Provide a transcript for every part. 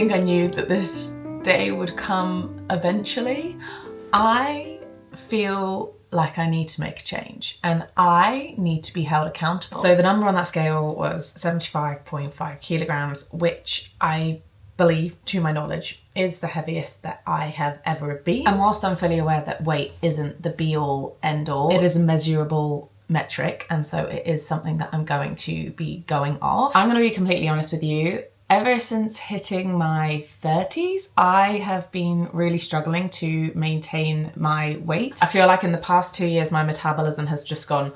think I knew that this day would come eventually. I feel like I need to make a change and I need to be held accountable. So the number on that scale was 75.5 kilograms, which I believe, to my knowledge, is the heaviest that I have ever been. And whilst I'm fully aware that weight isn't the be all end all, it is a measurable metric, and so it is something that I'm going to be going off. I'm going to be completely honest with you. Ever since hitting my 30s, I have been really struggling to maintain my weight. I feel like in the past 2 years, my metabolism has just gone,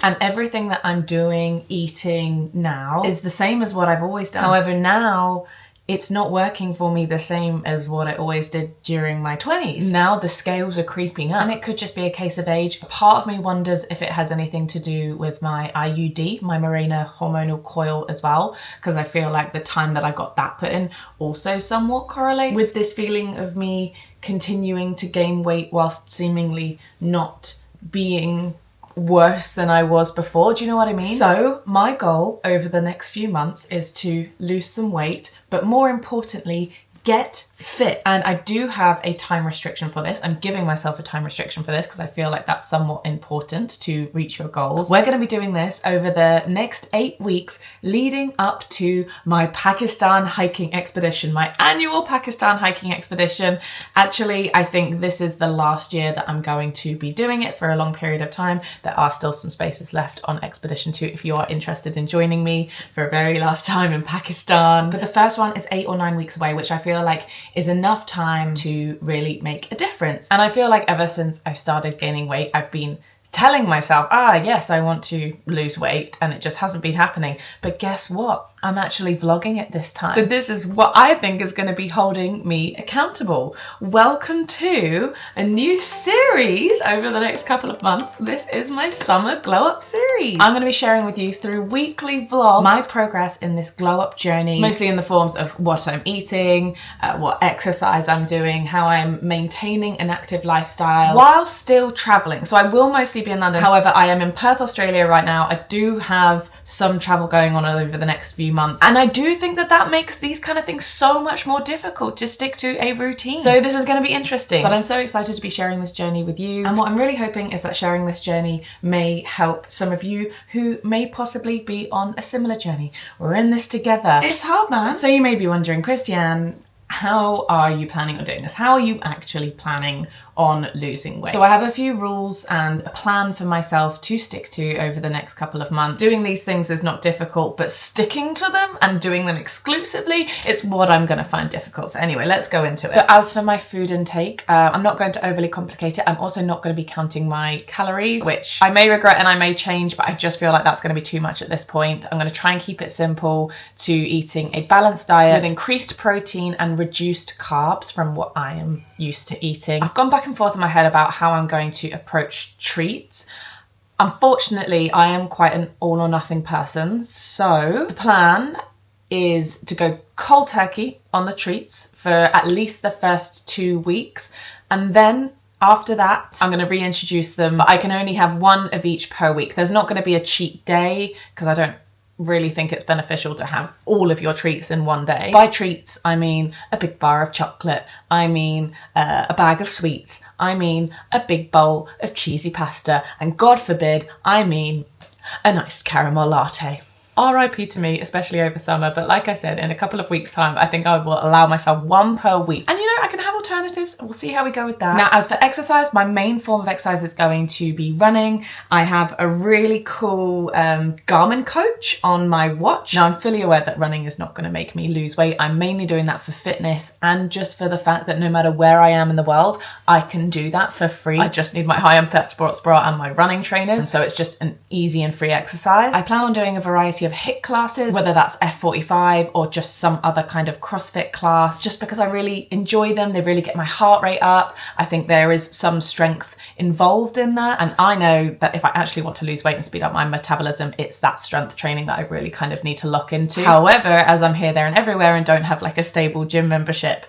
and everything that I'm doing, eating now is the same as what I've always done. However, now it's not working for me the same as what I always did during my 20s. Now the scales are creeping up, and it could just be a case of age. Part of me wonders if it has anything to do with my IUD, my Mirena hormonal coil as well, because I feel like the time that I got that put in also somewhat correlates with this feeling of me continuing to gain weight whilst seemingly not being worse than I was before. Do you know what I mean? So my goal over the next few months is to lose some weight, but more importantly, get fit. And I do have a time restriction for this. I'm giving myself a time restriction for this because I feel like that's somewhat important to reach your goals. We're going to be doing this over the next 8 weeks leading up to my Pakistan hiking expedition, my annual Pakistan hiking expedition. Actually, I think this is the last year that I'm going to be doing it for a long period of time. There are still some spaces left on Expedition 2 if you are interested in joining me for a very last time in Pakistan. But the first one is 8 or 9 weeks away, which I feel like is enough time to really make a difference. And I feel like ever since I started gaining weight, I've been telling myself, yes, I want to lose weight, and it just hasn't been happening. But guess what? I'm actually vlogging it this time. So this is what I think is going to be holding me accountable. Welcome to a new series over the next couple of months. This is my summer glow up series. I'm going to be sharing with you through weekly vlogs my progress in this glow up journey, mostly in the forms of what I'm eating, what exercise I'm doing, how I'm maintaining an active lifestyle while still traveling. So I will mostly be in London. However, I am in Perth, Australia right now. I do have some travel going on over the next few months, and I do think that that makes these kind of things so much more difficult to stick to a routine. So this is going to be interesting, but I'm so excited to be sharing this journey with you. And what I'm really hoping is that sharing this journey may help some of you who may possibly be on a similar journey. We're in this together. It's hard, man. So you may be wondering, Christianne, how are you planning on doing this? How are you actually planning on losing weight? So I have a few rules and a plan for myself to stick to over the next couple of months. Doing these things is not difficult, but sticking to them and doing them exclusively, it's what I'm going to find difficult. So anyway, let's go into it. So as for my food intake, I'm not going to overly complicate it. I'm also not going to be counting my calories, which I may regret and I may change, but I just feel like that's going to be too much at this point. I'm going to try and keep it simple to eating a balanced diet with increased protein and reduced carbs from what I am used to eating. I've gone back and forth in my head about how I'm going to approach treats. Unfortunately, I am quite an all or nothing person, so the plan is to go cold turkey on the treats for at least the first 2 weeks, and then after that, I'm going to reintroduce them, but I can only have one of each per week. There's not going to be a cheat day because I don't really think it's beneficial to have all of your treats in one day. By treats, I mean a big bar of chocolate, I mean a bag of sweets, I mean a big bowl of cheesy pasta, and God forbid, I mean a nice caramel latte. RIP to me, especially over summer, but like I said, in a couple of weeks' time, I think I will allow myself one per week. And you know, I can have alternatives, and we'll see how we go with that. Now, as for exercise, my main form of exercise is going to be running. I have a really cool Garmin coach on my watch. Now, I'm fully aware that running is not going to make me lose weight. I'm mainly doing that for fitness and just for the fact that no matter where I am in the world, I can do that for free. I just need my high-impact sports bra and my running trainers, and so it's just an easy and free exercise. I plan on doing a variety of HIIT classes, whether that's F45 or just some other kind of CrossFit class, just because I really enjoy them. They really get my heart rate up. I think there is some strength involved in that, and I know that if I actually want to lose weight and speed up my metabolism, it's that strength training that I really kind of need to lock into. However, as I'm here, there and everywhere and don't have like a stable gym membership,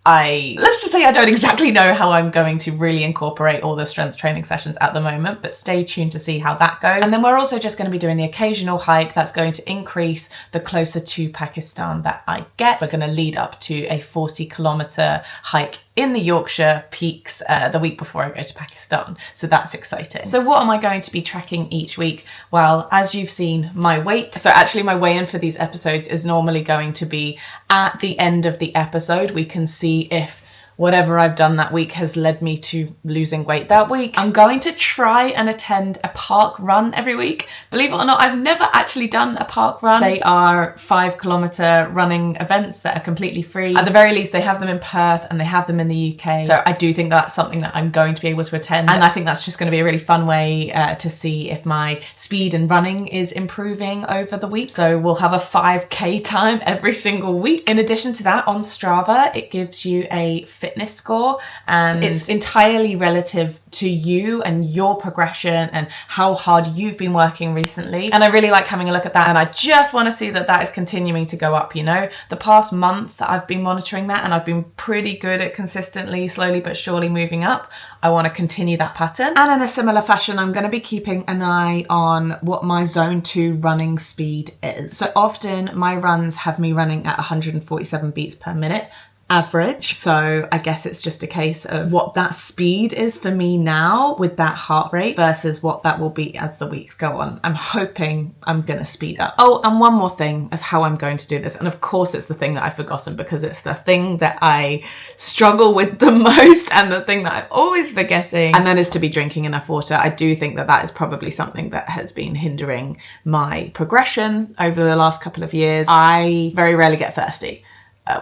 let's just say I don't exactly know how I'm going to really incorporate all the strength training sessions at the moment, but stay tuned to see how that goes. And then we're also just going to be doing the occasional hike that's going to increase the closer to Pakistan that I get. We're going to lead up to a 40-kilometer hike in the Yorkshire peaks the week before I go to Pakistan. So that's exciting. So what am I going to be tracking each week? Well, as you've seen, my weight. So actually my weigh-in for these episodes is normally going to be at the end of the episode. We can see if whatever I've done that week has led me to losing weight that week. I'm going to try and attend a park run every week. Believe it or not, I've never actually done a park run. They are 5-kilometer running events that are completely free. At the very least, they have them in Perth and they have them in the UK. So I do think that's something that I'm going to be able to attend. And I think that's just going to be a really fun way to see if my speed and running is improving over the week. So we'll have a 5K time every single week. In addition to that, on Strava, it gives you a fitness score, and it's entirely relative to you and your progression and how hard you've been working recently. And I really like having a look at that, and I just want to see that that is continuing to go up. You know, the past month I've been monitoring that and I've been pretty good at consistently, slowly but surely moving up. I want to continue that pattern. And in a similar fashion, I'm going to be keeping an eye on what my zone 2 running speed is. So often my runs have me running at 147 beats per minute average. So I guess it's just a case of what that speed is for me now with that heart rate versus what that will be as the weeks go on. I'm hoping I'm going to speed up. Oh, and one more thing of how I'm going to do this. And of course it's the thing that I've forgotten because it's the thing that I struggle with the most and the thing that I'm always forgetting. And that is to be drinking enough water. I do think that that is probably something that has been hindering my progression over the last couple of years. I very rarely get thirsty.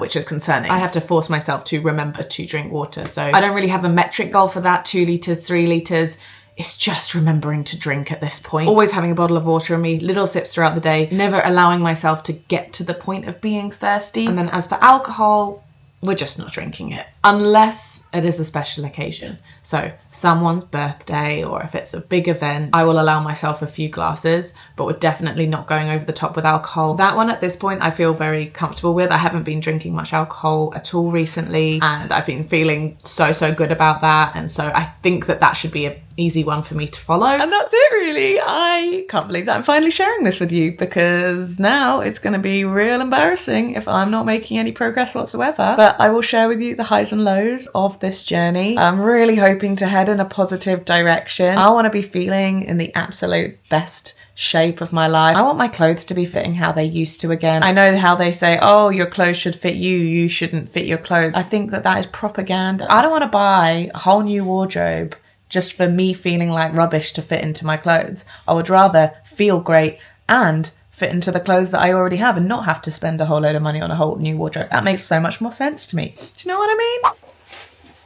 Which is concerning. I have to force myself to remember to drink water. So I don't really have a metric goal for that, 2 litres, 3 litres. It's just remembering to drink at this point. Always having a bottle of water on me, little sips throughout the day, never allowing myself to get to the point of being thirsty. And then as for alcohol, we're just not drinking it unless it is a special occasion. So someone's birthday, or if it's a big event, I will allow myself a few glasses, but we're definitely not going over the top with alcohol. That one at this point I feel very comfortable with. I haven't been drinking much alcohol at all recently and I've been feeling so good about that. And so I think that that should be an easy one for me to follow. And that's it really. I can't believe that I'm finally sharing this with you because now it's going to be real embarrassing if I'm not making any progress whatsoever. But I will share with you the highs and lows of this journey. I'm really hoping to head in a positive direction. I want to be feeling in the absolute best shape of my life. I want my clothes to be fitting how they used to again. I know how they say, oh, your clothes should fit you, you shouldn't fit your clothes. I think that that is propaganda. I don't want to buy a whole new wardrobe just for me feeling like rubbish to fit into my clothes. I would rather feel great and fit into the clothes that I already have and not have to spend a whole load of money on a whole new wardrobe. That makes so much more sense to me. Do you know what I mean?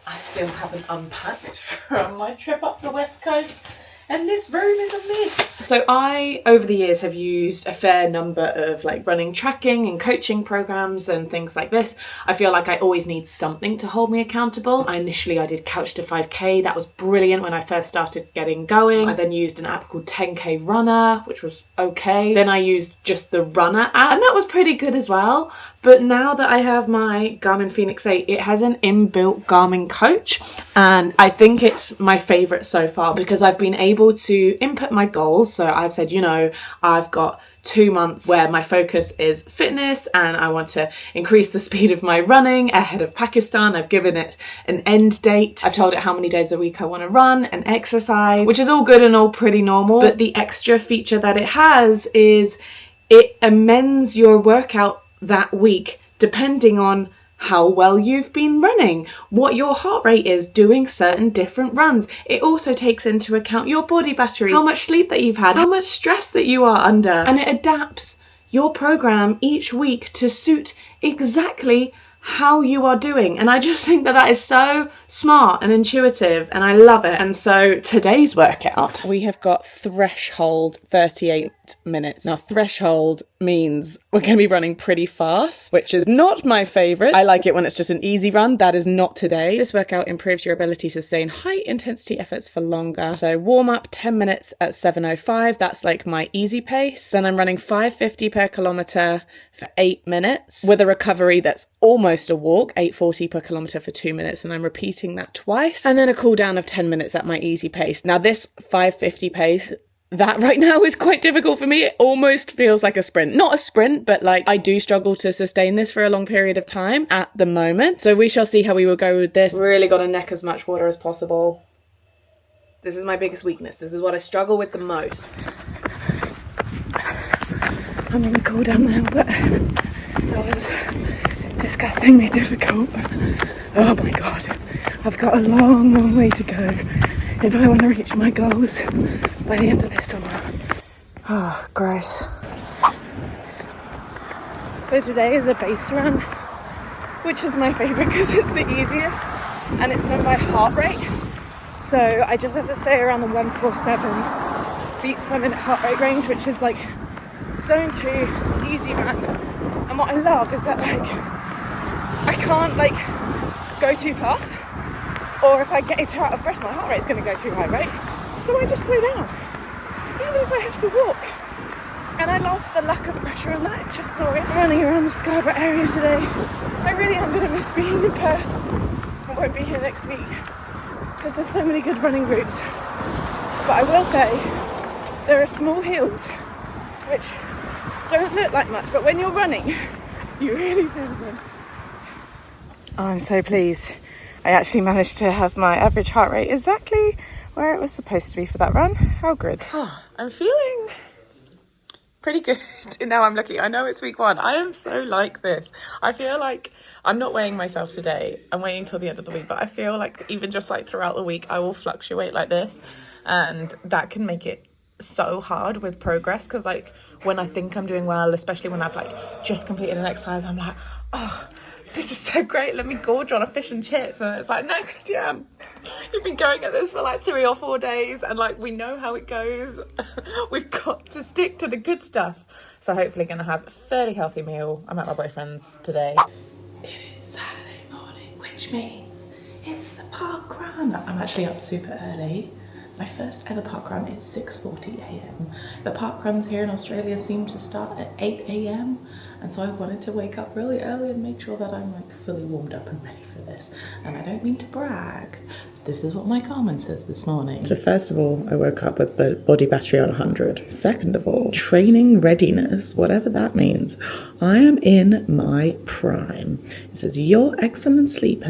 I still haven't unpacked from my trip up the West Coast. And this room is a mess. So I, over the years, have used a fair number of like running tracking and coaching programs and things like this. I feel like I always need something to hold me accountable. I did Couch to 5K. That was brilliant when I first started getting going. I then used an app called 10K Runner, which was okay. Then I used just the Runner app, and that was pretty good as well. But now that I have my Garmin Fenix 8, it has an inbuilt Garmin coach, and I think it's my favourite so far because I've been able to input my goals. So I've said, you know, I've got 2 months where my focus is fitness and I want to increase the speed of my running ahead of Pakistan. I've given it an end date. I've told it how many days a week I want to run and exercise, which is all good and all pretty normal. But the extra feature that it has is it amends your workout that week depending on how well you've been running, what your heart rate is doing certain different runs. It also takes into account your body battery, how much sleep that you've had, how much stress that you are under, and it adapts your program each week to suit exactly how you are doing. And I just think that that is so smart and intuitive and I love it. And so today's workout, we have got threshold 38 8 minutes. Now, threshold means we're going to be running pretty fast, which is not my favourite. I like it when it's just an easy run. That is not today. This workout improves your ability to sustain high intensity efforts for longer. So warm up 10 minutes at 7:05. That's like my easy pace. Then I'm running 5:50 per kilometre for 8 minutes with a recovery that's almost a walk, 8:40 per kilometre for 2 minutes. And I'm repeating that twice. And then a cool down of 10 minutes at my easy pace. Now this 5:50 pace, that right now is quite difficult for me. It almost feels like a sprint. Not a sprint, but like I do struggle to sustain this for a long period of time at the moment. So we shall see how we will go with this. Really got to neck as much water as possible. This is my biggest weakness. This is what I struggle with the most. I'm going to cool down now, but that was disgustingly difficult. Oh my God. I've got a long, long way to go if I want to reach my goals by the end of this summer. Oh, gross. So today is a base run, which is my favourite because it's the easiest and it's done by heart rate. So I just have to stay around the 147 beats per minute heart rate range, which is like zone 2, easy run. And what I love is that like I can't like go too fast, or if I get too out of breath, my heart rate's going to go too high, right? So I just slow down, even if I have to walk. And I love the lack of pressure on that. It's just glorious. Running around the Scarborough area today. I really am going to miss being in Perth. I won't be here next week because there's so many good running routes. But I will say there are small hills which don't look like much, but when you're running, you really feel them. Oh, I'm so pleased. I actually managed to have my average heart rate exactly where it was supposed to be for that run. How good. Oh, I'm feeling pretty good. Now I'm looking, I know it's week 1. I am so like this. I feel like I'm not weighing myself today. I'm waiting till the end of the week, but I feel like even just like throughout the week, I will fluctuate like this. And that can make it so hard with progress, because like when I think I'm doing well, especially when I've like just completed an exercise, I'm like, oh, this is so great, let me gorge on a fish and chips. And it's like, no, Christianne, you've been going at this for like 3 or 4 days and like we know how it goes. We've got to stick to the good stuff. So hopefully gonna have a fairly healthy meal. I'm at my boyfriend's today. It is Saturday morning, which means it's the park run. I'm actually up super early. My first ever park run is 6:40 a.m. The park runs here in Australia seem to start at 8 a.m. and so I wanted to wake up really early and make sure that I'm like fully warmed up and ready for this. And I don't mean to brag. This is what my Garmin says this morning. So first of all, I woke up with body battery on 100. Second of all, training readiness, whatever that means. I am in my prime. It says your excellent sleep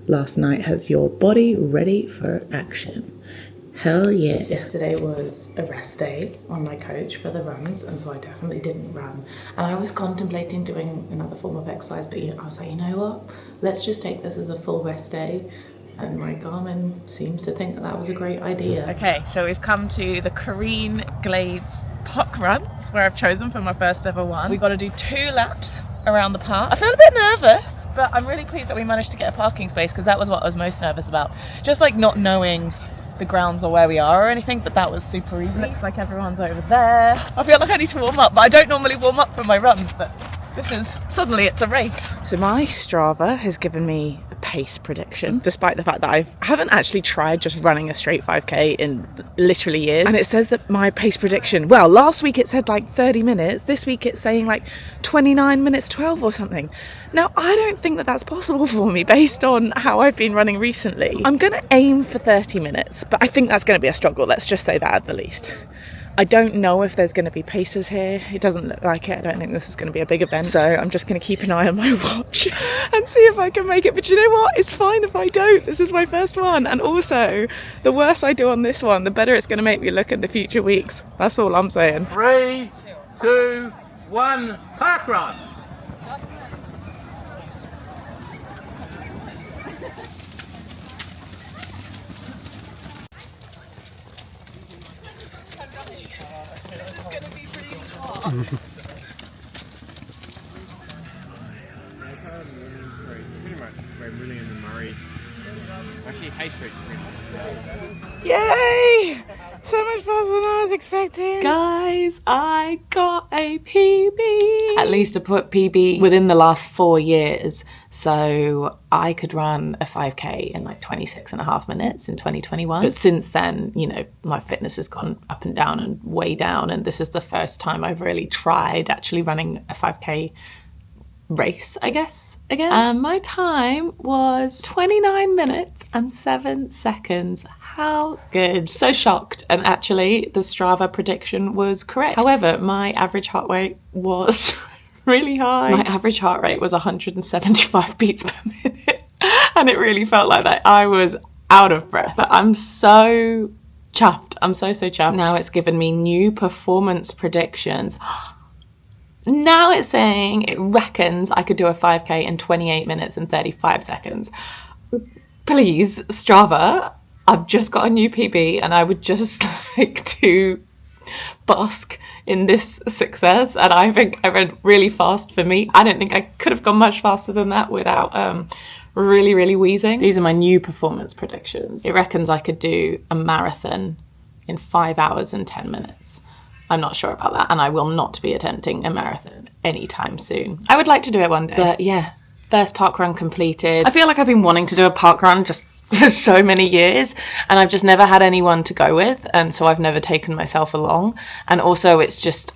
last night has your body ready for action. Hell yeah. Yesterday was a rest day on my coach for the runs, and so I definitely didn't run. And I was contemplating doing another form of exercise, but I was like, you know what? Let's just take this as a full rest day. And my Garmin seems to think that that was a great idea. Okay, so we've come to the Careen Glades Park Run. It's where I've chosen for my first ever one. We've got to do 2 laps around the park. I feel a bit nervous, but I'm really pleased that we managed to get a parking space, because that was what I was most nervous about. Just like not knowing the grounds or where we are or anything, but that was super easy. Looks like everyone's over there. I feel like I need to warm up, but I don't normally warm up for my runs, but this is, suddenly it's a race. So my Strava has given me a pace prediction, despite the fact that I haven't actually tried just running a straight 5k in literally years. And it says that my pace prediction, well, last week it said like 30 minutes, this week it's saying like 29 minutes 12 or something. Now, I don't think that that's possible for me based on how I've been running recently. I'm going to aim for 30 minutes, but I think that's going to be a struggle. Let's just say that at the least. I don't know if there's going to be paces here. It doesn't look like it. I don't think this is going to be a big event. So I'm just going to keep an eye on my watch and see if I can make it. But you know what? It's fine if I don't. This is my first one. And also, the worse I do on this one, the better it's going to make me look in the future weeks. That's all I'm saying. 3, 2, 1, park run! Pretty much we're really in the Murray Actually, Hay Street. Yay! So much faster than I was expecting. Guys, I got a PB. At least I put PB within the last 4 years. So I could run a 5K in like 26.5 minutes in 2021. But since then, you know, my fitness has gone up and down and way down. And this is the first time I've really tried actually running a 5K race, I guess, again. And my time was 29 minutes and 7 seconds. How good. So shocked. And actually the Strava prediction was correct. However, my average heart rate was really high. My average heart rate was 175 beats per minute. And it really felt like that. I was out of breath. But I'm so chuffed. I'm so chuffed. Now it's given me new performance predictions. Now it's saying it reckons I could do a 5K in 28 minutes and 35 seconds. Please, Strava, I've just got a new PB and I would just like to bask in this success. And I think I went really fast for me. I don't think I could have gone much faster than that without really wheezing. These are my new performance predictions. It reckons I could do a marathon in 5 hours and 10 minutes. I'm not sure about that, and I will not be attempting a marathon anytime soon. I would like to do it one day. But yeah, first parkrun completed. I feel like I've been wanting to do a parkrun just for so many years, and I've just never had anyone to go with, and so I've never taken myself along. And also it's just,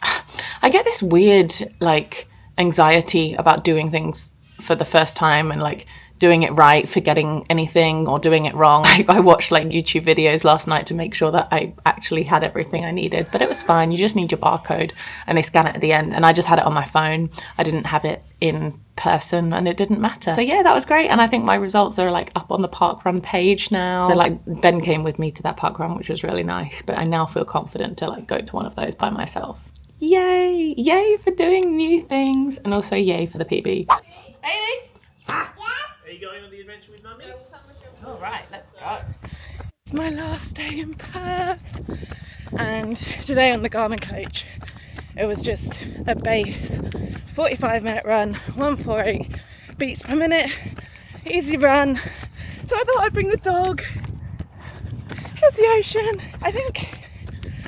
I get this weird like anxiety about doing things for the first time and like doing it right, forgetting anything or doing it wrong. I watched like YouTube videos last night to make sure that I actually had everything I needed, but it was fine. You just need your barcode and they scan it at the end, and I just had it on my phone. I didn't have it in person and it didn't matter. So yeah, that was great, and I think my results are like up on the parkrun page now. So like Ben came with me to that parkrun, which was really nice, but I now feel confident to like go to one of those by myself. Yay for doing new things, and also yay for the PB. Hayley? Are you going on the adventure with Mummy? All right, let's go. It's my last day in Perth, and today on the Garmin coach it was just a base 45-minute run, 148 beats per minute, easy run. So I thought I'd bring the dog. Here's the ocean. I think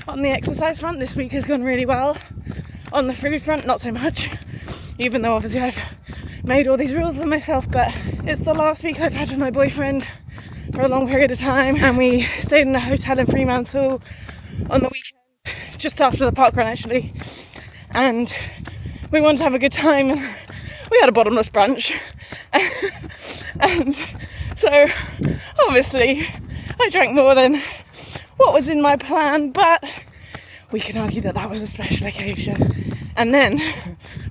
on the exercise front this week has gone really well. On the food front, not so much, even though obviously I've made all these rules for myself. But it's the last week I've had with my boyfriend for a long period of time, and we stayed in a hotel in Fremantle on the weekend just after the parkrun actually, and we wanted to have a good time, and we had a bottomless brunch and so obviously I drank more than what was in my plan, but we can argue that that was a special occasion. And then,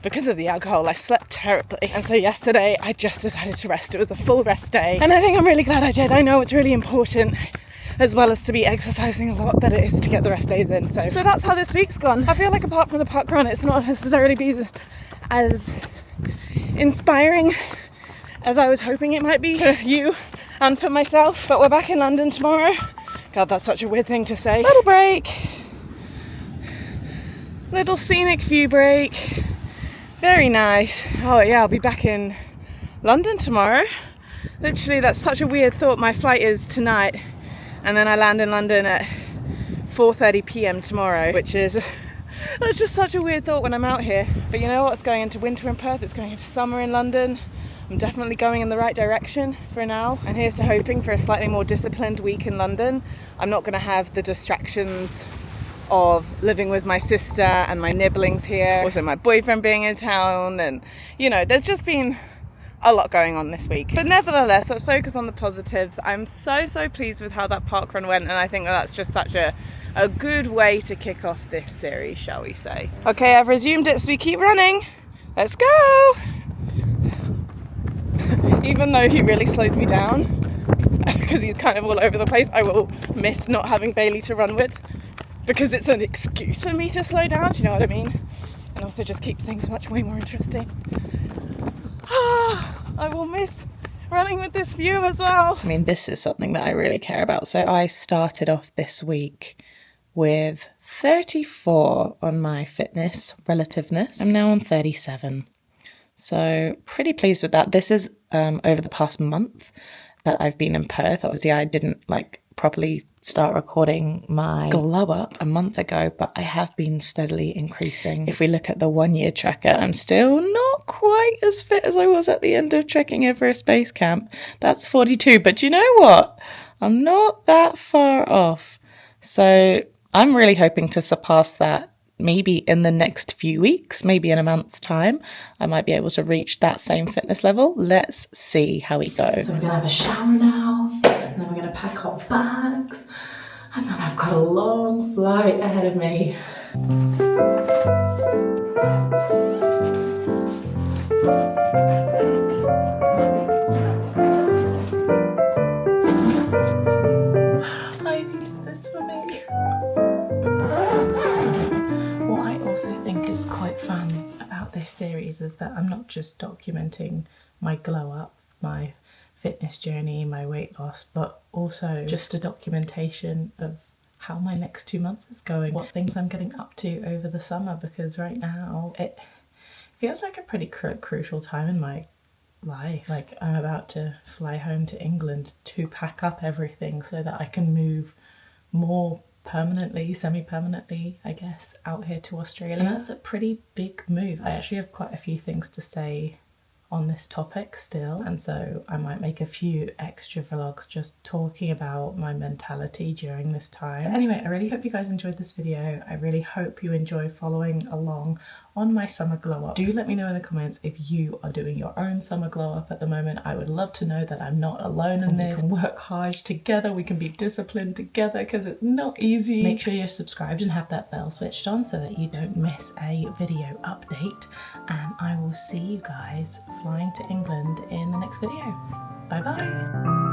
because of the alcohol, I slept terribly. And so yesterday, I just decided to rest. It was a full rest day. And I think I'm really glad I did. I know it's really important, as well as to be exercising a lot, that it is to get the rest days in. So that's how this week's gone. I feel like apart from the parkrun, it's not necessarily been as inspiring as I was hoping it might be for you and for myself. But we're back in London tomorrow. God, that's such a weird thing to say. Little break. Little scenic view break. Very nice. Oh yeah, I'll be back in London tomorrow. Literally, that's such a weird thought. My flight is tonight, and then I land in London at 4:30 p.m. tomorrow, which is that's just such a weird thought when I'm out here. But you know what? It's going into winter in Perth. It's going into summer in London. I'm definitely going in the right direction for now. And here's to hoping for a slightly more disciplined week in London. I'm not going to have the distractions of living with my sister and my nibblings here, also my boyfriend being in town, and you know, there's just been a lot going on this week. But nevertheless, let's focus on the positives. I'm so pleased with how that parkrun went, and I think that's just such a good way to kick off this series, shall we say. Okay, I've resumed it, so we keep running. Let's go! Even though he really slows me down because he's kind of all over the place, I will miss not having Bailey to run with, because it's an excuse for me to slow down, do you know what I mean? And also just keeps things much way more interesting. I will miss running with this view as well. I mean, this is something that I really care about. So I started off this week with 34 on my fitness relativeness. I'm now on 37. So pretty pleased with that. This is over the past month. that I've been in Perth. Obviously I didn't like properly start recording my glow up a month ago, but I have been steadily increasing. If we look at the 1 year tracker, I'm still not quite as fit as I was at the end of trekking Everest Base Camp. That's 42, but you know what? I'm not that far off. So I'm really hoping to surpass that maybe in the next few weeks, maybe in a month's time. I might be able to reach that same fitness level. Let's see how we go. So we're gonna have a shower now, and then we're gonna pack our bags, and then I've got a long flight ahead of me. Ivy did this for me. What I also think is quite fun about this series is that I'm not just documenting my glow up, my fitness journey, my weight loss, but also just a documentation of how my next 2 months is going, what things I'm getting up to over the summer, because right now it feels like a pretty crucial time in my life. Like I'm about to fly home to England to pack up everything so that I can move more permanently, semi-permanently, I guess, out here to Australia. And that's a pretty big move. I actually have quite a few things to say on this topic still, and so I might make a few extra vlogs just talking about my mentality during this time. But anyway, I really hope you guys enjoyed this video. I really hope you enjoy following along on my summer glow up. Do let me know in the comments if you are doing your own summer glow up at the moment. I would love to know that I'm not alone in this. We can work hard together, we can be disciplined together, because it's not easy. Make sure you're subscribed and have that bell switched on so that you don't miss a video update, and I will see you guys flying to England in the next video. Bye bye.